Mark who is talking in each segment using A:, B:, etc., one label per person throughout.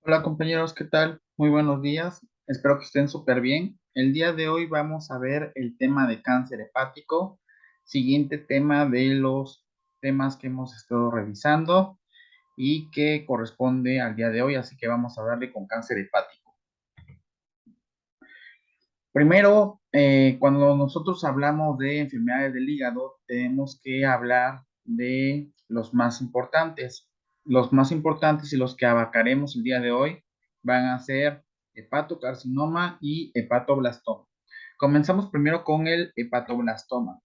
A: Hola compañeros, ¿qué tal? Muy buenos días. Espero que estén súper bien. El día de hoy vamos a ver el tema de cáncer hepático, siguiente tema de los temas que hemos estado revisando y que corresponde al día de hoy, así que vamos a darle con cáncer hepático. Primero, cuando nosotros hablamos de enfermedades del hígado, tenemos que hablar de los más importantes. Los más importantes y los que abarcaremos el día de hoy van a ser hepatocarcinoma y hepatoblastoma. Comenzamos primero con el hepatoblastoma.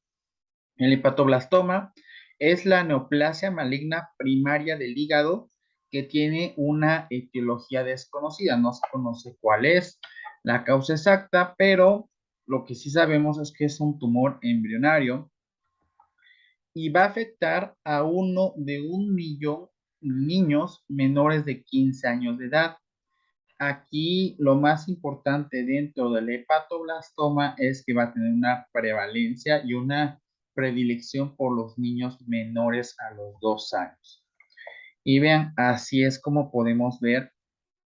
A: El hepatoblastoma es la neoplasia maligna primaria del hígado que tiene una etiología desconocida. No se conoce cuál es la causa exacta, pero lo que sí sabemos es que es un tumor embrionario y va a afectar a uno de 1 millón de niños menores de 15 años de edad. Aquí lo más importante dentro del hepatoblastoma es que va a tener una prevalencia y una predilección por los niños menores a los 2 años. Y vean, así es como podemos ver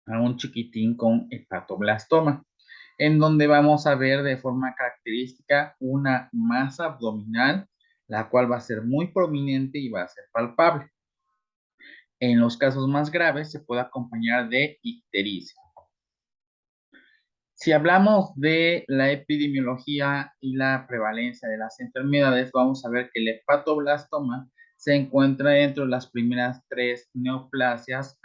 A: a un chiquitín con hepatoblastoma, en donde vamos a ver de forma característica una masa abdominal, la cual va a ser muy prominente y va a ser palpable. En los casos más graves se puede acompañar de ictericia. Si hablamos de la epidemiología y la prevalencia de las enfermedades, vamos a ver que el hepatoblastoma se encuentra dentro de las primeras 3 neoplasias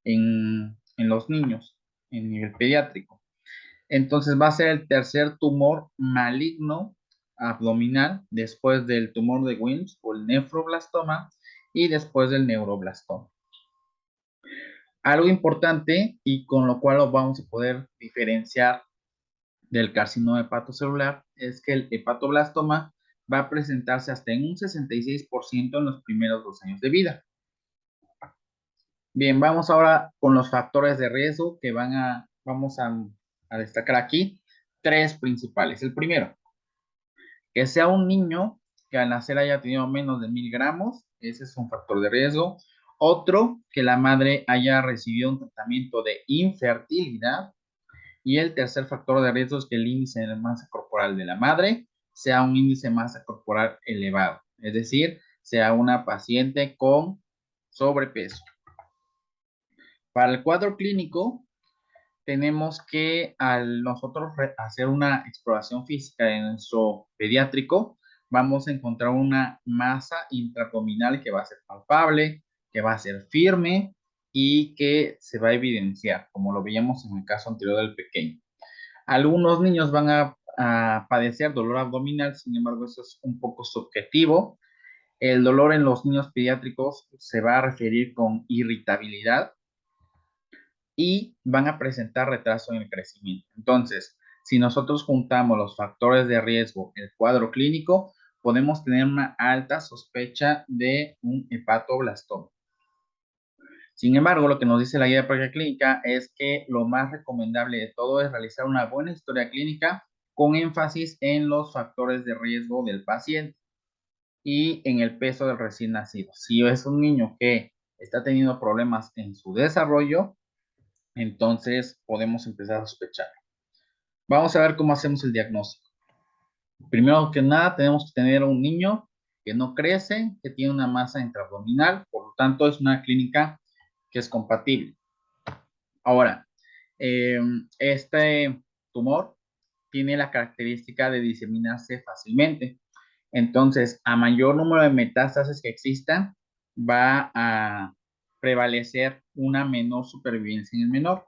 A: en los niños, en nivel pediátrico. Entonces va a ser el tercer tumor maligno abdominal después del tumor de Wilms o el nefroblastoma y después del neuroblastoma. Algo importante y con lo cual lo vamos a poder diferenciar del carcinoma hepatocelular es que el hepatoblastoma va a presentarse hasta en un 66% en los primeros 2 años de vida. Bien, vamos ahora con los factores de riesgo que vamos a destacar aquí. Tres principales. El primero, que sea un niño que al nacer haya tenido menos de 1.000 gramos, ese es un factor de riesgo. Otro, que la madre haya recibido un tratamiento de infertilidad. Y el tercer factor de riesgo es que el índice de masa corporal de la madre sea un índice de masa corporal elevado, es decir, sea una paciente con sobrepeso. Para el cuadro clínico, tenemos que al nosotros hacer una exploración física de nuestro pediátrico, vamos a encontrar una masa intraabdominal que va a ser palpable, que va a ser firme y que se va a evidenciar, como lo veíamos en el caso anterior del pequeño. Algunos niños van a padecer dolor abdominal, sin embargo, eso es un poco subjetivo. El dolor en los niños pediátricos se va a referir con irritabilidad y van a presentar retraso en el crecimiento. Entonces, si nosotros juntamos los factores de riesgo, el cuadro clínico, podemos tener una alta sospecha de un hepatoblastoma. Sin embargo, lo que nos dice la guía de práctica clínica es que lo más recomendable de todo es realizar una buena historia clínica con énfasis en los factores de riesgo del paciente y en el peso del recién nacido. Si es un niño que está teniendo problemas en su desarrollo, entonces podemos empezar a sospechar. Vamos a ver cómo hacemos el diagnóstico. Primero que nada, tenemos que tener un niño que no crece, que tiene una masa intraabdominal, por lo tanto es una clínica que es compatible. Ahora, este tumor tiene la característica de diseminarse fácilmente. Entonces, a mayor número de metástasis que existan, va a prevalecer una menor supervivencia en el menor.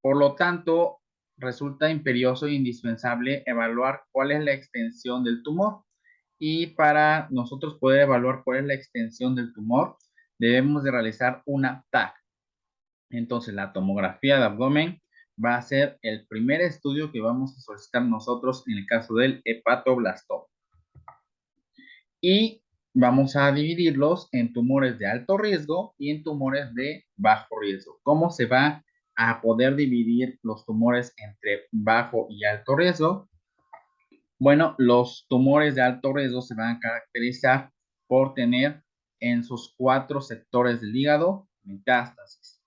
A: Por lo tanto, resulta imperioso e indispensable evaluar cuál es la extensión del tumor. Y para nosotros poder evaluar cuál es la extensión del tumor, debemos de realizar una TAC. Entonces, la tomografía de abdomen va a ser el primer estudio que vamos a solicitar nosotros en el caso del hepatoblastoma. Y vamos a dividirlos en tumores de alto riesgo y en tumores de bajo riesgo. ¿Cómo se va a poder dividir los tumores entre bajo y alto riesgo? Bueno, los tumores de alto riesgo se van a caracterizar por tener en sus 4 sectores del hígado metástasis.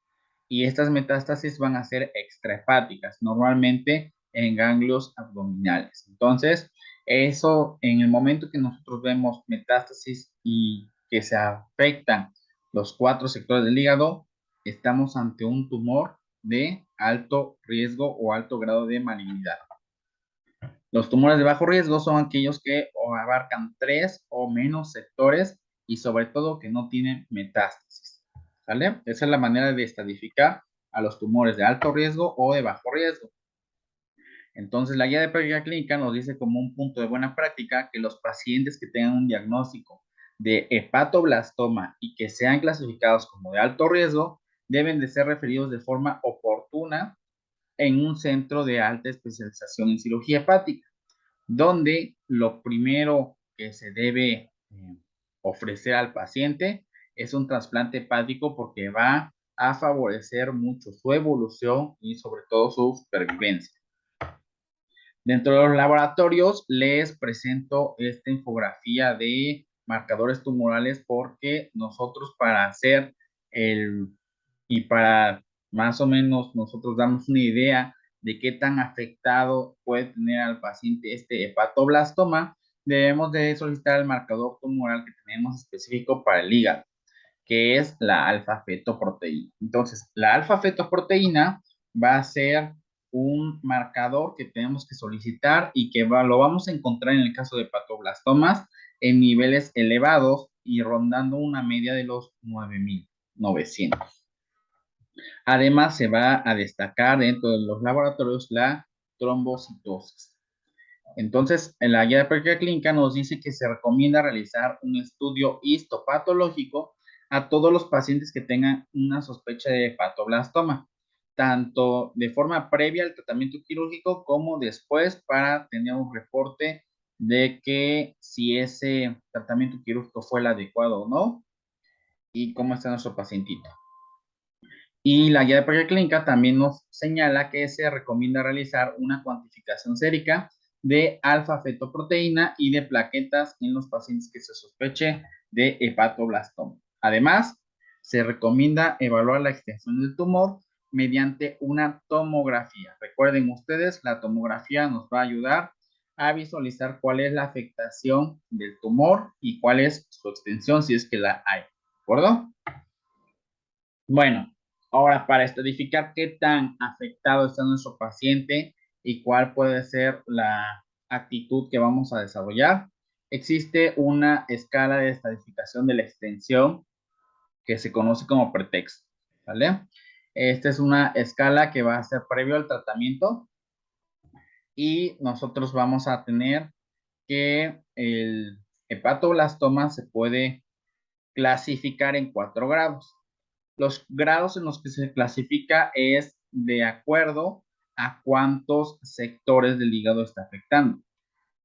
A: y estas metástasis van a ser extrahepáticas, normalmente en ganglios abdominales. Entonces, eso en el momento que nosotros vemos metástasis y que se afectan los 4 sectores del hígado, estamos ante un tumor de alto riesgo o alto grado de malignidad. Los tumores de bajo riesgo son aquellos que abarcan 3 o menos sectores y sobre todo que no tienen metástasis. ¿Vale? Esa es la manera de estadificar a los tumores de alto riesgo o de bajo riesgo. Entonces, la guía de práctica clínica nos dice como un punto de buena práctica que los pacientes que tengan un diagnóstico de hepatoblastoma y que sean clasificados como de alto riesgo deben de ser referidos de forma oportuna en un centro de alta especialización en cirugía hepática, donde lo primero que se debe ofrecer al paciente es un trasplante hepático porque va a favorecer mucho su evolución y sobre todo su supervivencia. Dentro de los laboratorios les presento esta infografía de marcadores tumorales porque nosotros para hacer y para más o menos nosotros damos una idea de qué tan afectado puede tener al paciente este hepatoblastoma, debemos de solicitar el marcador tumoral que tenemos específico para el hígado, que es la alfa-fetoproteína. Entonces, la alfa-fetoproteína va a ser un marcador que tenemos que solicitar y que lo vamos a encontrar en el caso de hepatoblastomas en niveles elevados y rondando una media de los 9.900. Además, se va a destacar dentro de los laboratorios la trombocitosis. Entonces, en la guía de práctica clínica nos dice que se recomienda realizar un estudio histopatológico a todos los pacientes que tengan una sospecha de hepatoblastoma, tanto de forma previa al tratamiento quirúrgico como después para tener un reporte de que si ese tratamiento quirúrgico fue el adecuado o no y cómo está nuestro pacientito. Y la guía de práctica clínica también nos señala que se recomienda realizar una cuantificación sérica de alfa-fetoproteína y de plaquetas en los pacientes que se sospeche de hepatoblastoma. Además, se recomienda evaluar la extensión del tumor mediante una tomografía. Recuerden ustedes, la tomografía nos va a ayudar a visualizar cuál es la afectación del tumor y cuál es su extensión si es que la hay. ¿De acuerdo? Bueno, ahora para estadificar qué tan afectado está nuestro paciente y cuál puede ser la actitud que vamos a desarrollar, existe una escala de estadificación de la extensión que se conoce como pretexto, ¿vale? Esta es una escala que va a ser previo al tratamiento y nosotros vamos a tener que el hepatoblastoma se puede clasificar en 4 grados. Los grados en los que se clasifica es de acuerdo a cuántos sectores del hígado está afectando.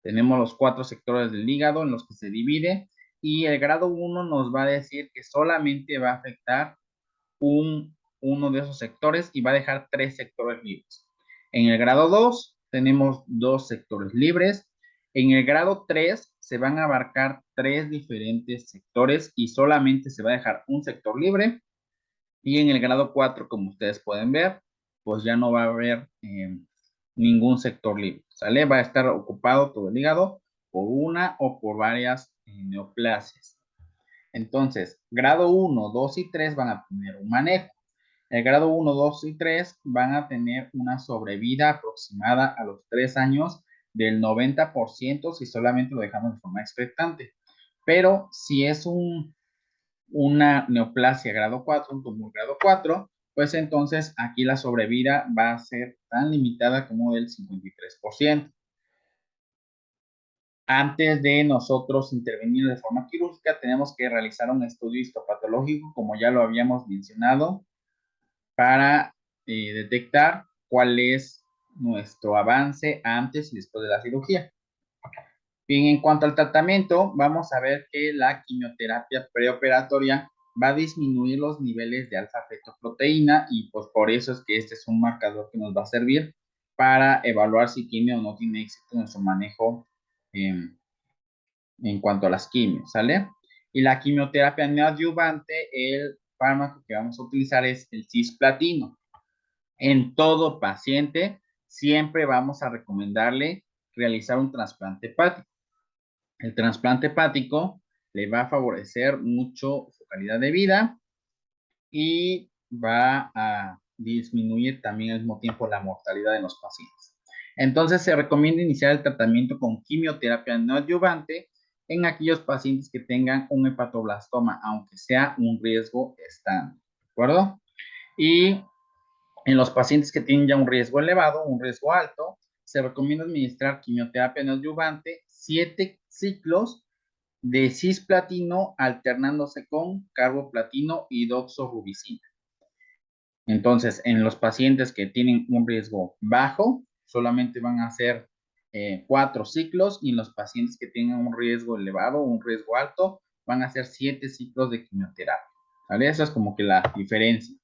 A: Tenemos los 4 sectores del hígado en los que se divide y el grado 1 nos va a decir que solamente va a afectar uno de esos sectores y va a dejar 3 sectores libres. En el grado 2 tenemos 2 sectores libres. En el grado 3 se van a abarcar 3 diferentes sectores y solamente se va a dejar un sector libre. Y en el grado 4, como ustedes pueden ver, pues ya no va a haber ningún sector libre, ¿sale? Va a estar ocupado todo el hígado por una o por varias neoplasias. Entonces, grado 1, 2 y 3 van a tener un manejo. El grado 1, 2 y 3 van a tener una sobrevida aproximada a los 3 años del 90% si solamente lo dejamos de forma expectante. Pero si es una neoplasia grado 4, un tumor grado 4, pues entonces aquí la sobrevida va a ser tan limitada como del 53%. Antes de nosotros intervenir de forma quirúrgica, tenemos que realizar un estudio histopatológico, como ya lo habíamos mencionado, para detectar cuál es nuestro avance antes y después de la cirugía. Bien, en cuanto al tratamiento, vamos a ver que la quimioterapia preoperatoria va a disminuir los niveles de alfa-fetoproteína y pues por eso es que este es un marcador que nos va a servir para evaluar si tiene o no tiene éxito en su manejo en cuanto a las quimios, ¿sale? Y la quimioterapia neoadyuvante, el fármaco que vamos a utilizar es el cisplatino. En todo paciente siempre vamos a recomendarle realizar un trasplante hepático. El trasplante hepático le va a favorecer mucho su calidad de vida y va a disminuir también al mismo tiempo la mortalidad de los pacientes. Entonces se recomienda iniciar el tratamiento con quimioterapia no adyuvante en aquellos pacientes que tengan un hepatoblastoma, aunque sea un riesgo estándar, ¿de acuerdo? Y en los pacientes que tienen ya un riesgo elevado, un riesgo alto, se recomienda administrar quimioterapia no adyuvante 7 ciclos de cisplatino alternándose con carboplatino y doxorubicina. Entonces, en los pacientes que tienen un riesgo bajo, solamente van a hacer 4 ciclos, y en los pacientes que tengan un riesgo elevado o un riesgo alto, van a hacer 7 ciclos de quimioterapia. ¿Vale? Esa es como que la diferencia.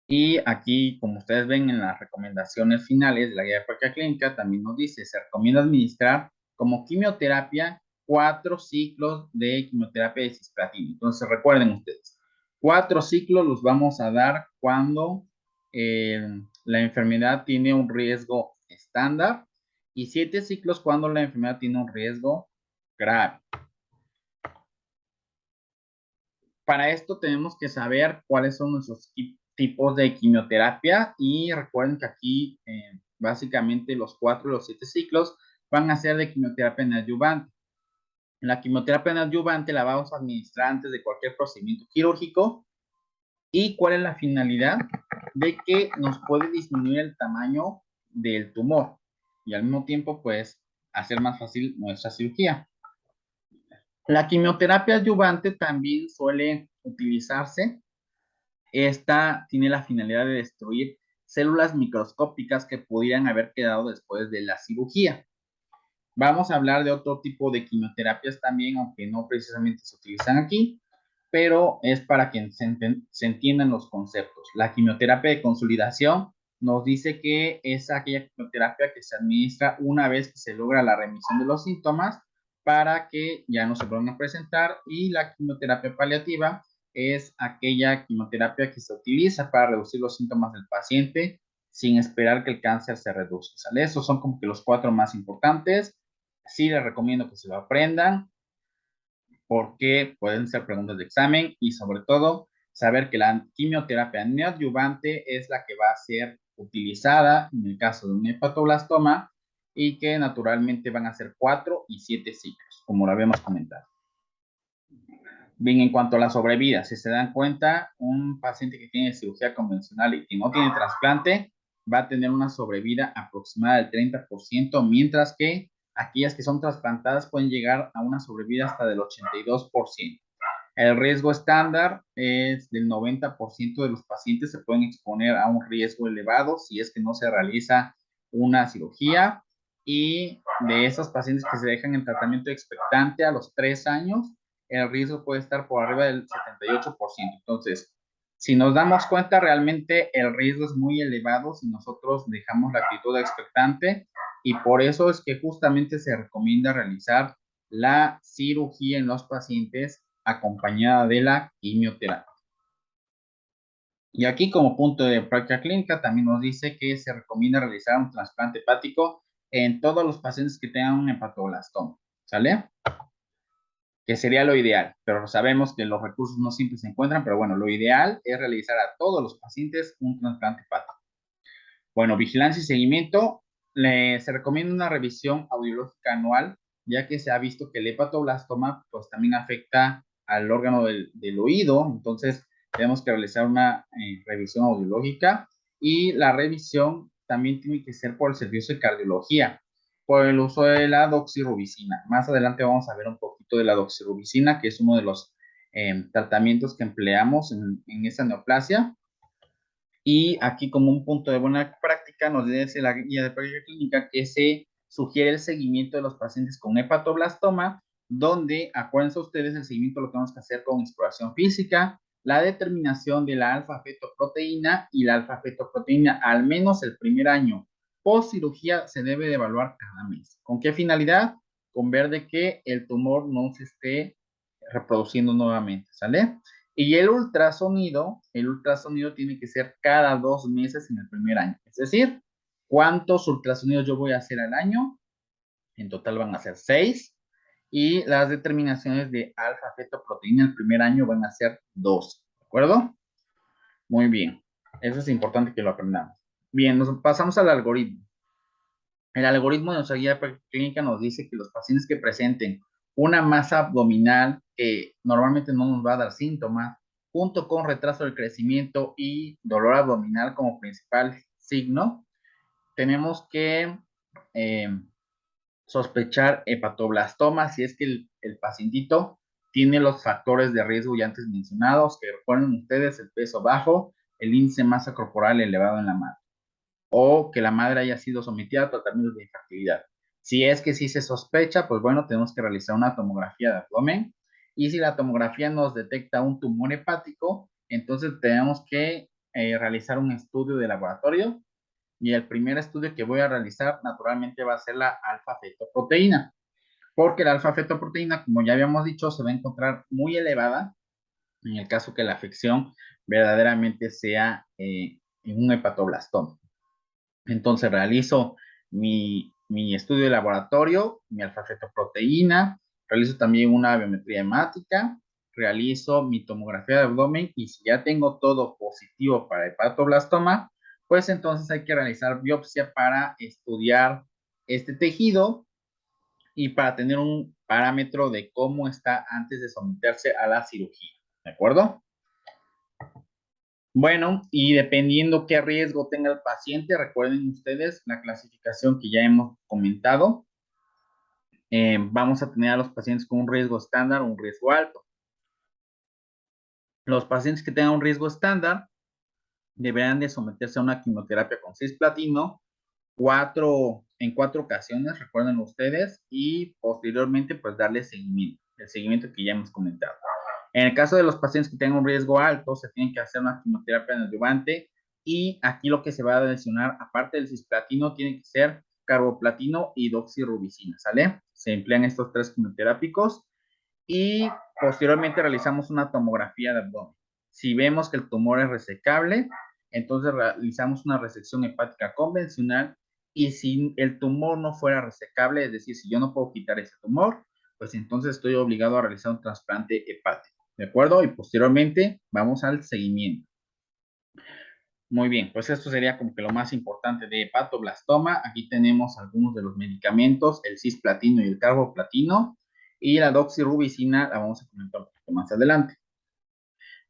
A: Y aquí, como ustedes ven en las recomendaciones finales de la guía de práctica clínica, también nos dice, se recomienda administrar como quimioterapia 4 ciclos de quimioterapia de cisplatino. Entonces, recuerden ustedes, 4 ciclos los vamos a dar cuando la enfermedad tiene un riesgo estándar, y 7 ciclos cuando la enfermedad tiene un riesgo grave. Para esto tenemos que saber cuáles son nuestros tipos de quimioterapia, y recuerden que aquí básicamente los 4 y los 7 ciclos van a ser de quimioterapia neoadyuvante. La quimioterapia neoadyuvante la vamos a administrar antes de cualquier procedimiento quirúrgico. ¿Y cuál es la finalidad? De que nos puede disminuir el tamaño del tumor y al mismo tiempo pues hacer más fácil nuestra cirugía. La quimioterapia adyuvante también suele utilizarse. Esta tiene la finalidad de destruir células microscópicas que pudieran haber quedado después de la cirugía. Vamos a hablar de otro tipo de quimioterapias también, aunque no precisamente se utilizan aquí, pero es para que se entiendan los conceptos. La quimioterapia de consolidación nos dice que es aquella quimioterapia que se administra una vez que se logra la remisión de los síntomas para que ya no se vuelvan a presentar, y la quimioterapia paliativa es aquella quimioterapia que se utiliza para reducir los síntomas del paciente sin esperar que el cáncer se reduzca, ¿sale? Esos son como que los 4 más importantes. Sí les recomiendo que se lo aprendan porque pueden ser preguntas de examen, y sobre todo saber que la quimioterapia neoadyuvante es la que va a ser utilizada en el caso de un hepatoblastoma, y que naturalmente van a ser 4 y 7 ciclos, como lo habíamos comentado. Bien, en cuanto a la sobrevida, si se dan cuenta, un paciente que tiene cirugía convencional y que no tiene trasplante va a tener una sobrevida aproximada del 30%, mientras que aquellas que son trasplantadas pueden llegar a una sobrevida hasta del 82%. El riesgo estándar es del 90% de los pacientes se pueden exponer a un riesgo elevado si es que no se realiza una cirugía, y de esos pacientes que se dejan en tratamiento expectante a los 3 años, el riesgo puede estar por arriba del 78%. Entonces, si nos damos cuenta, realmente el riesgo es muy elevado si nosotros dejamos la actitud expectante, y por eso es que justamente se recomienda realizar la cirugía en los pacientes acompañada de la quimioterapia. Y aquí, como punto de práctica clínica, también nos dice que se recomienda realizar un trasplante hepático en todos los pacientes que tengan un hepatoblastoma, ¿sale? Que sería lo ideal, pero sabemos que los recursos no siempre se encuentran, pero bueno, lo ideal es realizar a todos los pacientes un trasplante hepático. Bueno, vigilancia y seguimiento, se recomienda una revisión audiológica anual, ya que se ha visto que el hepatoblastoma pues también afecta al órgano del oído. Entonces tenemos que realizar una revisión audiológica, y la revisión también tiene que ser por el servicio de cardiología, por el uso de la doxirubicina. Más adelante vamos a ver un poquito de la doxirubicina, que es uno de los tratamientos que empleamos en esta neoplasia. Y aquí, como un punto de buena práctica, nos dice la guía de práctica clínica que se sugiere el seguimiento de los pacientes con hepatoblastoma, donde, acuérdense ustedes, el seguimiento lo tenemos que hacer con exploración física, la determinación de la alfa-fetoproteína, y la alfa-fetoproteína al menos el primer año post cirugía se debe de evaluar cada mes. ¿Con qué finalidad? Con ver de que el tumor no se esté reproduciendo nuevamente, ¿sale? Y el ultrasonido tiene que ser cada 2 meses en el primer año. Es decir, ¿cuántos ultrasonidos yo voy a hacer al año? En total van a ser 6. Y las determinaciones de alfa-fetoproteína el primer año van a ser 2. ¿De acuerdo? Muy bien. Eso es importante que lo aprendamos. Bien, nos pasamos al algoritmo. El algoritmo de nuestra guía clínica nos dice que los pacientes que presenten una masa abdominal que normalmente no nos va a dar síntomas, junto con retraso del crecimiento y dolor abdominal como principal signo, tenemos que eh, sospechar hepatoblastoma si es que el pacientito tiene los factores de riesgo ya antes mencionados, que recuerden ustedes el peso bajo, el índice de masa corporal elevado en la madre, o que la madre haya sido sometida a tratamientos de infertilidad. Si es que sí se sospecha, pues bueno, tenemos que realizar una tomografía de abdomen, y si la tomografía nos detecta un tumor hepático, entonces tenemos que realizar un estudio de laboratorio, y el primer estudio que voy a realizar naturalmente va a ser la alfa-fetoproteína, porque la alfa-fetoproteína, como ya habíamos dicho, se va a encontrar muy elevada en el caso que la afección verdaderamente sea en un hepatoblastoma. Entonces realizo mi estudio de laboratorio, mi alfa-fetoproteína, realizo también una biometría hemática, realizo mi tomografía de abdomen, y si ya tengo todo positivo para hepatoblastoma, pues entonces hay que realizar biopsia para estudiar este tejido y para tener un parámetro de cómo está antes de someterse a la cirugía. ¿De acuerdo? Bueno, y dependiendo qué riesgo tenga el paciente, recuerden ustedes la clasificación que ya hemos comentado. Vamos a tener a los pacientes con un riesgo estándar o un riesgo alto. Los pacientes que tengan un riesgo estándar deberán de someterse a una quimioterapia con cisplatino en 4 ocasiones, recuerden ustedes, y posteriormente pues darle seguimiento, el seguimiento que ya hemos comentado. En el caso de los pacientes que tengan un riesgo alto, se tienen que hacer una quimioterapia neoadyuvante, y aquí lo que se va a adicionar, aparte del cisplatino, tiene que ser carboplatino y doxirubicina, ¿sale? Se emplean estos 3 quimioterápicos, y posteriormente realizamos una tomografía de abdomen. Si vemos que el tumor es resecable, entonces realizamos una resección hepática convencional, y si el tumor no fuera resecable, es decir, si yo no puedo quitar ese tumor, pues entonces estoy obligado a realizar un trasplante hepático, ¿de acuerdo? Y posteriormente vamos al seguimiento. Muy bien, pues esto sería como que lo más importante de hepatoblastoma. Aquí tenemos algunos de los medicamentos, el cisplatino y el carboplatino, y la doxirubicina la vamos a comentar un poquito más adelante.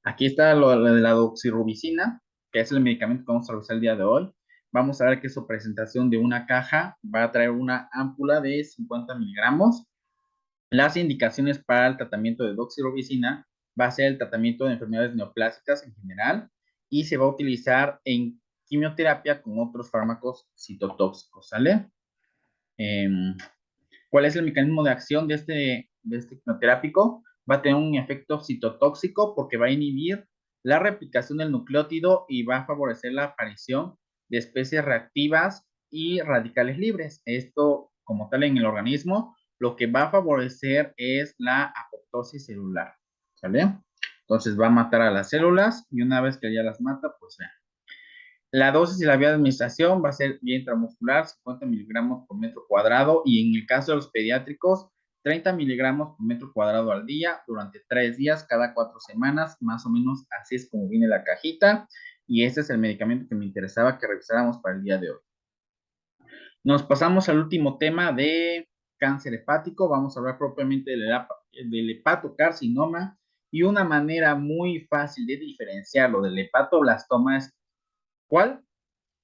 A: Aquí está lo de la doxirubicina, que es el medicamento que vamos a revisar el día de hoy. Vamos a ver que su presentación de una caja va a traer una ámpula de 50 miligramos. Las indicaciones para el tratamiento de doxirubicina va a ser el tratamiento de enfermedades neoplásicas en general, y se va a utilizar en quimioterapia con otros fármacos citotóxicos, ¿sale? Eh, ¿Cuál es el mecanismo de acción de este quimioterápico? Va a tener un efecto citotóxico porque va a inhibir la replicación del nucleótido y va a favorecer la aparición de especies reactivas y radicales libres. Esto, como tal, en el organismo, lo que va a favorecer es la apoptosis celular, ¿sale? Entonces va a matar a las células, y una vez que ya las mata, pues ya. La dosis y la vía de administración va a ser vía intramuscular, 50 miligramos por metro cuadrado, y en el caso de los pediátricos, 30 miligramos por metro cuadrado al día durante 3 días, cada 4 semanas, más o menos así es como viene la cajita, y este es el medicamento que me interesaba que revisáramos para el día de hoy. Nos pasamos al último tema de cáncer hepático. Vamos a hablar propiamente del hepatocarcinoma, y una manera muy fácil de diferenciarlo del hepatoblastoma es ¿cuál?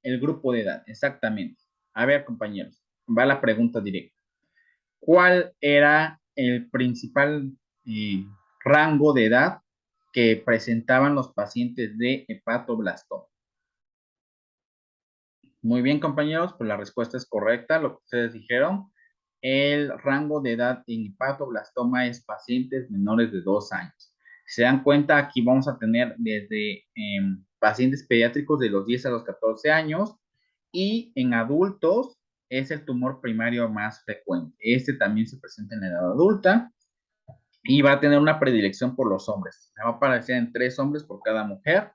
A: El grupo de edad, exactamente. A ver, compañeros, va la pregunta directa. ¿Cuál era el principal eh, rango de edad que presentaban los pacientes de hepatoblastoma? Muy bien, compañeros, pues la respuesta es correcta, lo que ustedes dijeron. El rango de edad en hepatoblastoma es pacientes menores de 2 años. Si se dan cuenta, aquí vamos a tener desde pacientes pediátricos de los 10 a los 14 años, y en adultos es el tumor primario más frecuente. Este también se presenta en la edad adulta. y va a tener una predilección por los hombres. Va a aparecer en 3 hombres por cada mujer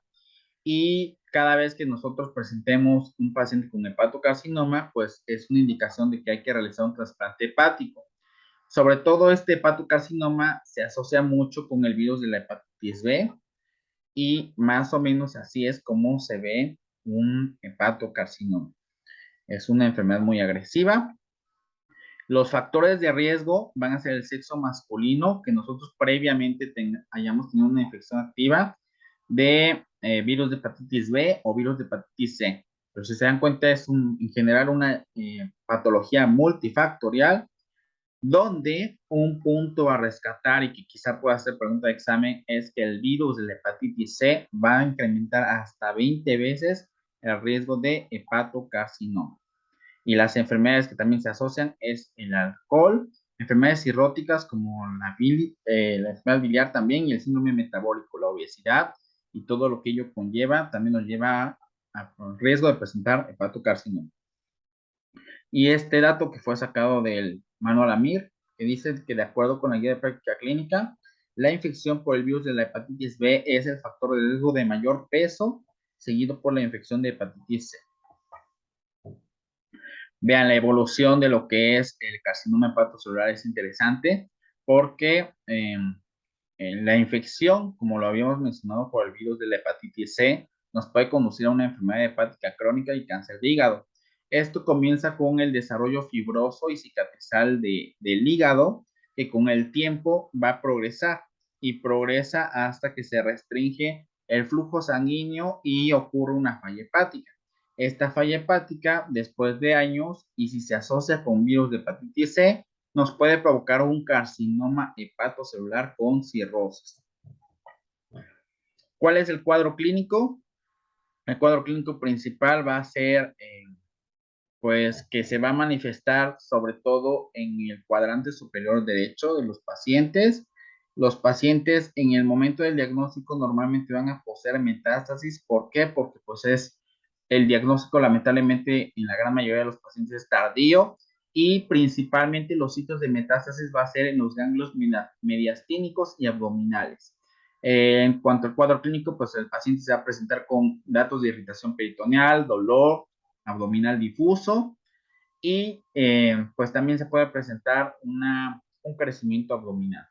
A: y cada vez que nosotros presentemos un paciente con hepatocarcinoma, pues es una indicación de que hay que realizar un trasplante hepático. Sobre todo este hepatocarcinoma se asocia mucho con el virus de la hepatitis B y más o menos así es como se ve un hepatocarcinoma. Es una enfermedad muy agresiva. Los factores de riesgo van a ser el sexo masculino, que nosotros previamente hayamos tenido una infección activa de virus de hepatitis B o virus de hepatitis C. Pero si se dan cuenta, es en general una patología multifactorial, donde un punto a rescatar y que quizá pueda ser pregunta de examen es que el virus de la hepatitis C va a incrementar hasta 20 veces el riesgo de hepatocarcinoma. Y las enfermedades que también se asocian es el alcohol, enfermedades cirróticas como la enfermedad biliar también y el síndrome metabólico, la obesidad y todo lo que ello conlleva, también nos lleva a riesgo de presentar hepatocarcinoma. Y este dato que fue sacado del manual AMIR, que dice que de acuerdo con la guía de práctica clínica, la infección por el virus de la hepatitis B es el factor de riesgo de mayor peso, seguido por la infección de hepatitis C. Vean, la evolución de lo que es el carcinoma hepatocelular es interesante porque la infección, como lo habíamos mencionado por el virus de la hepatitis C, nos puede conducir a una enfermedad hepática crónica y cáncer de hígado. Esto comienza con el desarrollo fibroso y cicatrizal del hígado, que con el tiempo va a progresar y progresa hasta que se restringe el flujo sanguíneo y ocurre una falla hepática. Esta falla hepática, después de años, y si se asocia con virus de hepatitis C, nos puede provocar un carcinoma hepatocelular con cirrosis. ¿Cuál es el cuadro clínico? El cuadro clínico principal va a ser, pues, que se va a manifestar sobre todo en el cuadrante superior derecho de los pacientes. Los pacientes en el momento del diagnóstico normalmente van a poseer metástasis. ¿Por qué? Porque pues es el diagnóstico lamentablemente en la gran mayoría de los pacientes es tardío y principalmente los sitios de metástasis va a ser en los ganglios mediastínicos y abdominales. En cuanto al cuadro clínico, pues el paciente se va a presentar con datos de irritación peritoneal, dolor abdominal difuso y pues también se puede presentar un crecimiento abdominal.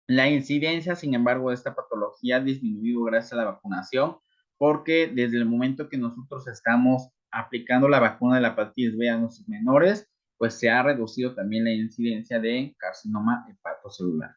A: La incidencia, sin embargo, de esta patología ha disminuido gracias a la vacunación, porque desde el momento que nosotros estamos aplicando la vacuna de la hepatitis B a nuestros menores, pues se ha reducido también la incidencia de carcinoma hepatocelular.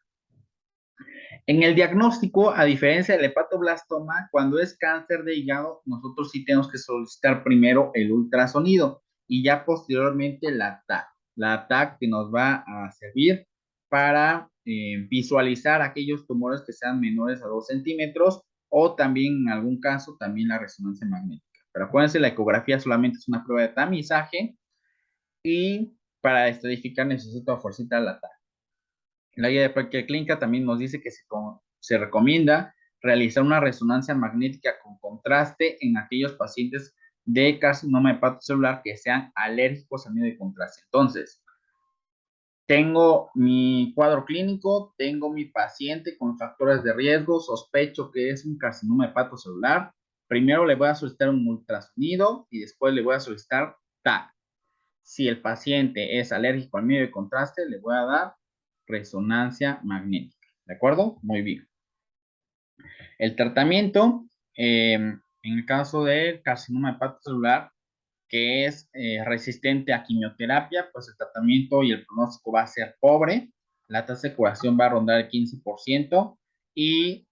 A: En el diagnóstico, a diferencia del hepatoblastoma, cuando es cáncer de hígado, nosotros sí tenemos que solicitar primero el ultrasonido y ya posteriormente la TAC. La TAC que nos va a servir para visualizar aquellos tumores que sean menores a 2 centímetros o también en algún caso también la resonancia magnética. Pero acuérdense, la ecografía solamente es una prueba de tamizaje y para estratificar necesito a fuercita la TAC. La guía de práctica clínica también nos dice que se recomienda realizar una resonancia magnética con contraste en aquellos pacientes de carcinoma hepatocelular que sean alérgicos al medio de contraste. Entonces, tengo mi cuadro clínico, tengo mi paciente con factores de riesgo, sospecho que es un carcinoma hepatocelular. Primero le voy a solicitar un ultrasonido y después le voy a solicitar TAC. Si el paciente es alérgico al medio de contraste, le voy a dar resonancia magnética. ¿De acuerdo? Muy bien. El tratamiento, en el caso del carcinoma hepatocelular, que es resistente a quimioterapia, pues el tratamiento y el pronóstico va a ser pobre. La tasa de curación va a rondar el 15% y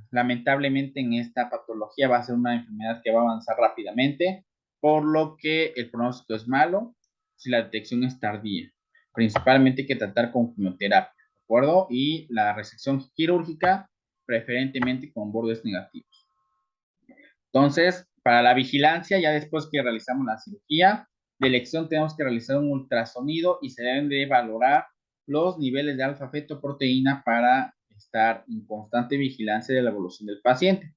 A: lamentablemente en esta patología va a ser una enfermedad que va a avanzar rápidamente, por lo que el pronóstico es malo si la detección es tardía. Principalmente hay que tratar con quimioterapia, ¿de acuerdo? Y la resección quirúrgica, preferentemente con bordes negativos. Entonces, para la vigilancia, ya después que realizamos la cirugía de elección, tenemos que realizar un ultrasonido y se deben de valorar los niveles de alfa-fetoproteína para estar en constante vigilancia de la evolución del paciente.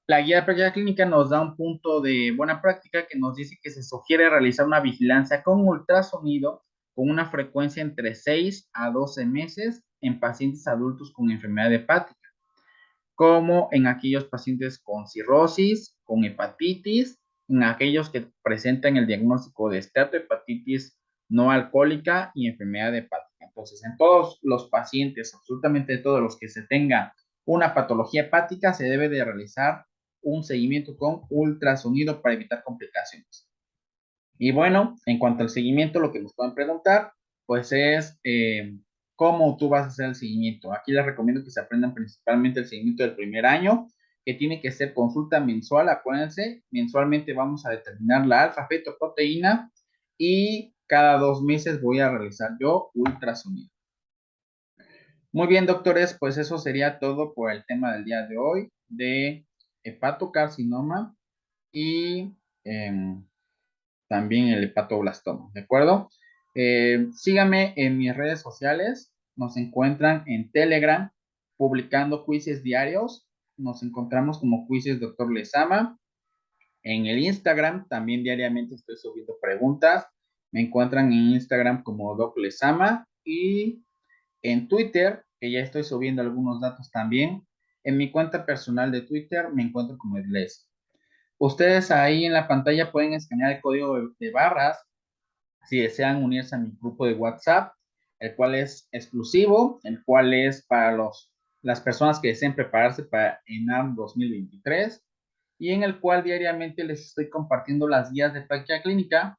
A: La guía de práctica clínica nos da un punto de buena práctica que nos dice que se sugiere realizar una vigilancia con ultrasonido con una frecuencia entre 6 a 12 meses en pacientes adultos con enfermedad hepática, como en aquellos pacientes con cirrosis, con hepatitis, en aquellos que presentan el diagnóstico de esteatohepatitis no alcohólica y enfermedad hepática. Entonces, en todos los pacientes, absolutamente todos los que se tengan una patología hepática, se debe de realizar un seguimiento con ultrasonido para evitar complicaciones. Y bueno, en cuanto al seguimiento, lo que nos pueden preguntar, pues es cómo tú vas a hacer el seguimiento. Aquí les recomiendo que se aprendan principalmente el seguimiento del primer año, que tiene que ser consulta mensual, acuérdense, mensualmente vamos a determinar la alfa-fetoproteína y cada 2 meses voy a realizar yo ultrasonido. Muy bien, doctores, pues eso sería todo por el tema del día de hoy de hepatocarcinoma y también el hepatoblastoma, ¿de acuerdo? Síganme en mis redes sociales, nos encuentran en Telegram publicando quizzes diarios, nos encontramos como quizzes Dr. Lezama, en el Instagram también diariamente estoy subiendo preguntas, me encuentran en Instagram como Doc Lezama y en Twitter, que ya estoy subiendo algunos datos también, en mi cuenta personal de Twitter me encuentro como Edles. Ustedes ahí en la pantalla pueden escanear el código de barras si desean unirse a mi grupo de WhatsApp, el cual es exclusivo, el cual es para las personas que deseen prepararse para ENARM 2023 y en el cual diariamente les estoy compartiendo las guías de práctica clínica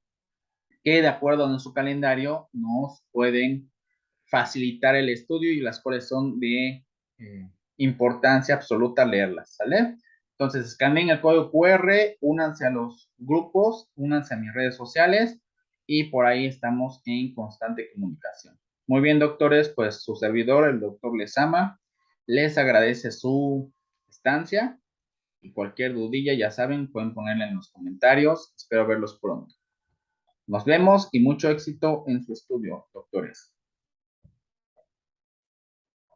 A: que de acuerdo a su calendario nos pueden facilitar el estudio y las cuales son de importancia absoluta leerlas, ¿sale? Entonces, escaneen el código QR, únanse a los grupos, únanse a mis redes sociales y por ahí estamos en constante comunicación. Muy bien, doctores, pues su servidor, el doctor Lezama, les agradece su estancia y cualquier dudilla, ya saben, pueden ponerla en los comentarios. Espero verlos pronto. Nos vemos y mucho éxito en su estudio, doctores.